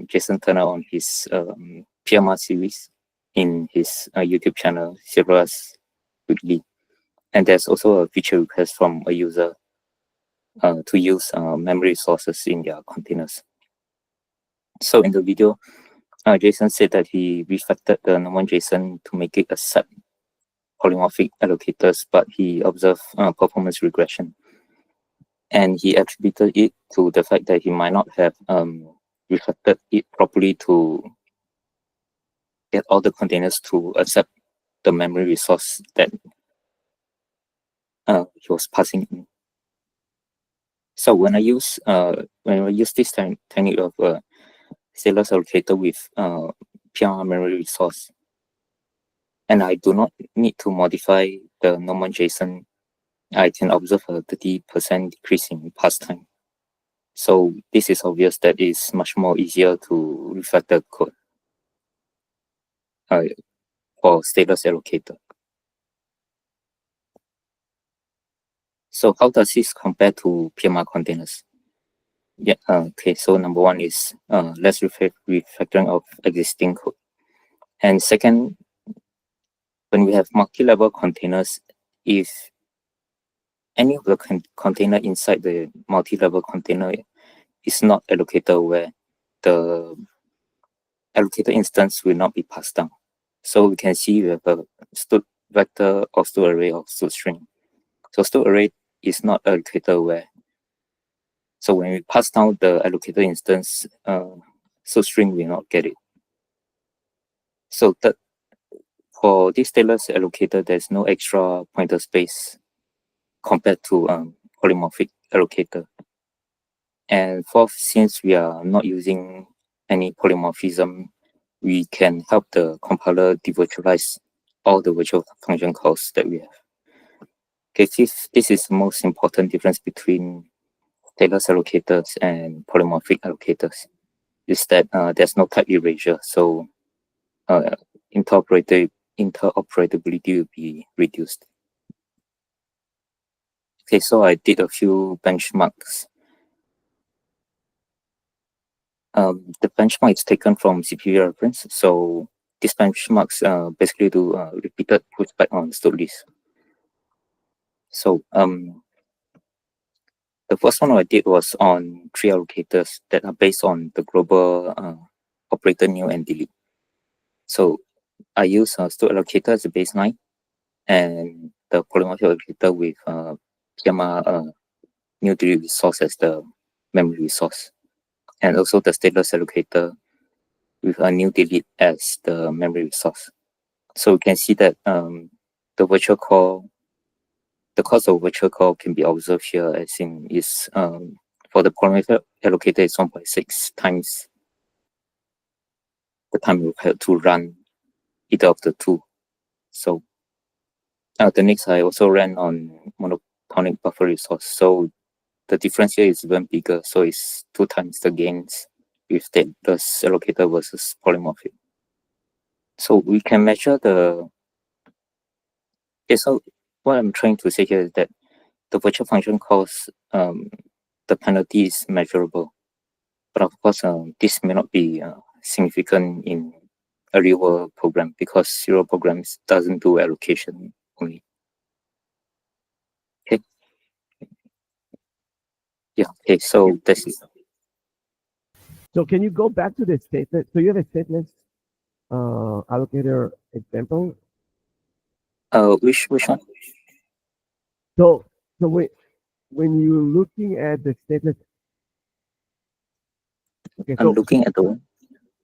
Jason Turner on his PMR series in his YouTube channel, Stateless Weekly. And there's also a feature request from a user to use memory resources in their containers. So in the video, Jason said that he refactored the normal JSON to make it accept polymorphic allocators, but he observed performance regression. And he attributed it to the fact that he might not have refactored it properly to get all the containers to accept the memory resource that he was passing in. So when I use this technique of stateless allocator with PMR memory resource, and I do not need to modify the normal JSON, I can observe a 30% decrease in pass time. So this is obvious that it's much more easier to refactor the code for stateless allocator. So how does this compare to PMR containers? Yeah, okay, so number one is less refactoring of existing code. And second, when we have multi-level containers, if any of the container inside the multi-level container is not allocator aware, the allocator instance will not be passed down. So we can see we have a stud vector or stud array or stud string. So stud array is not allocator aware. So when we pass down the allocator instance, stud string will not get it. So that for this stateless allocator, there's no extra pointer space compared to polymorphic allocator. And fourth, since we are not using any polymorphism, we can help the compiler devirtualize all the virtual function calls that we have. Okay, this is the most important difference between stateless allocators and polymorphic allocators, is that there's no type erasure, so interoperability will be reduced. Okay, so I did a few benchmarks. The benchmark is taken from CPU reference, so these benchmarks basically do repeated pushback on Stateless. So the first one I did was on 3 allocators that are based on the global operator new and delete. So I use stud allocator as a baseline, and the polymorphic allocator with PMR new delete resource as the memory resource, and also the stateless allocator with a new delete as the memory resource. So we can see that the virtual call, the cost of virtual call can be observed here, as in is for the polymorphic allocator is 1.6 times the time required to run either of the two. So the next I also ran on monotonic buffer resource. So the difference here is even bigger. So it's 2 times the gains with stateless allocator versus polymorphic. So we can measure the. Okay, so what I'm trying to say here is that the virtual function calls, the penalty is measurable, but of course, this may not be significant in a real world program because real programs doesn't do allocation only. Okay. Yeah. Okay. So this is. So can you go back to the stateless? So you have a stateless allocator example. Which one? So when you're looking at the stateless, okay. I'm looking at the one.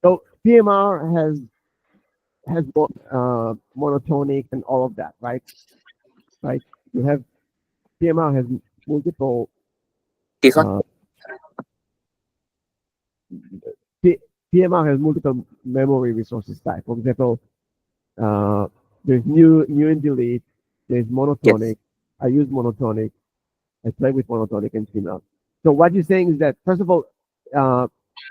So PMR has monotonic and all of that, right? Right. You have PMR has multiple. This one. PMR has multiple memory resources type. For example, there's new and delete. There's monotonic. Yes. I use monotonic. I play with monotonic and spin-up. So what you're saying is that, first of all,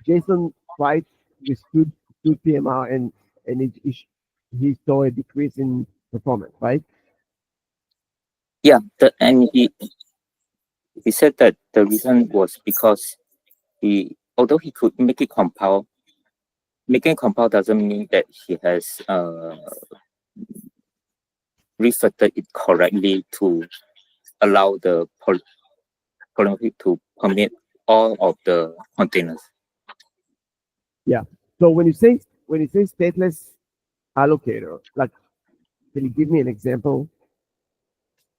Jason tried with stud PMR and he saw a decrease in performance, right? Yeah, and he said that the reason was because although he could make it compile, making it compile doesn't mean that he has refactored it correctly to allow the polymorphic to permit all of the containers. Yeah. So when you say stateless allocator, like, can you give me an example?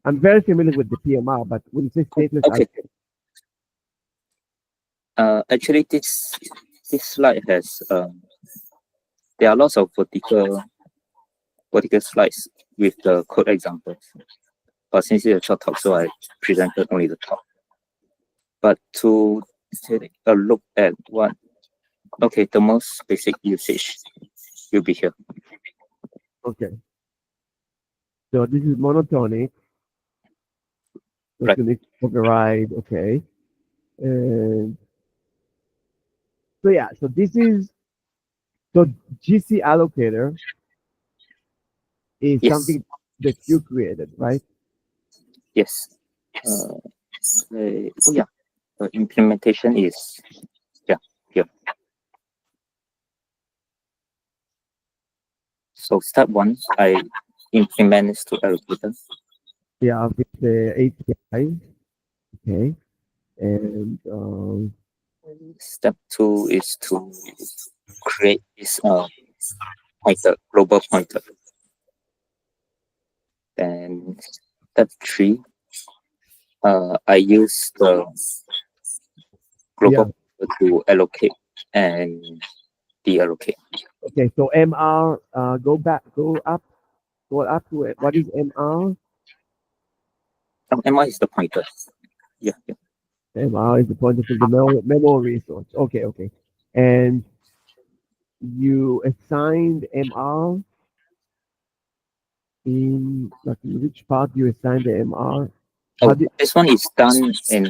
I'm very familiar with the PMR, but when you say stateless allocator. Actually, this slide has there are lots of vertical slides with the code examples. But since it's a short talk, so I presented only the top. But to take a look at what, okay, the most basic usage will be here. Okay. So this is monotonic. Right. Override, okay. And so yeah, so this is, so GC allocator is something that you created, right? Yes. Oh yeah, the implementation is here. So step 1, I implements to allocators. Yeah, with the API. Okay. And Step 2 is to create this pointer, global pointer. Then step 3, I use the global pointer to allocate and deallocate. okay, so MR, go up to it. What is MR? MR is the pointer. Yeah. MR is the pointer to the memory resource. Okay, okay. And you assigned MR in which part you assigned the MR? Oh, this one is done in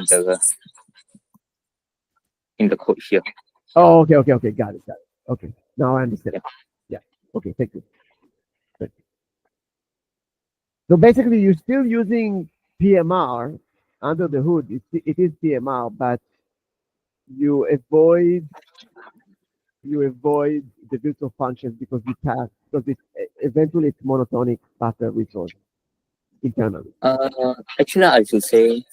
the code here. Oh, okay, got it. Okay, now I understand. Yeah. Okay, thank you. So basically, you're still using PMR under the hood. It is PMR, but you avoid the virtual functions because eventually it's monotonic pattern resource internally. Actually, I should say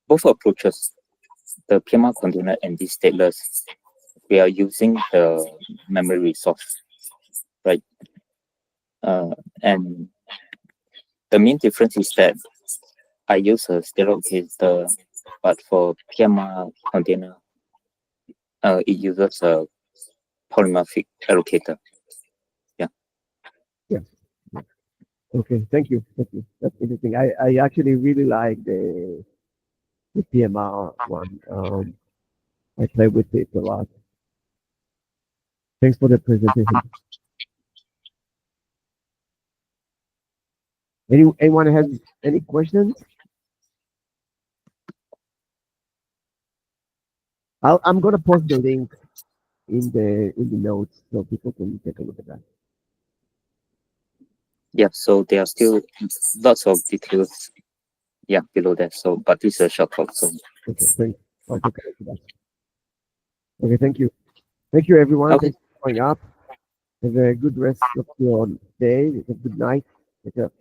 both approaches, the PMR container and the stateless, we are using the memory resource, right? And the main difference is that I use a stateless allocator, but for PMR container, it uses a polymorphic allocator. Yeah. Okay, thank you. That's interesting. I actually really like the PMR one. I play with it a lot. Thanks for the presentation. Anyone has any questions? I'm gonna post the link in the notes so people can take a look at that. Yeah, so there are still lots of details, below that. So, but this is a short talk. So, Okay, thanks. I'll take a look at that. Okay, thank you. Thank you, everyone. Okay. Thanks for showing up. Have a good rest of your day. Have a good night. Take care.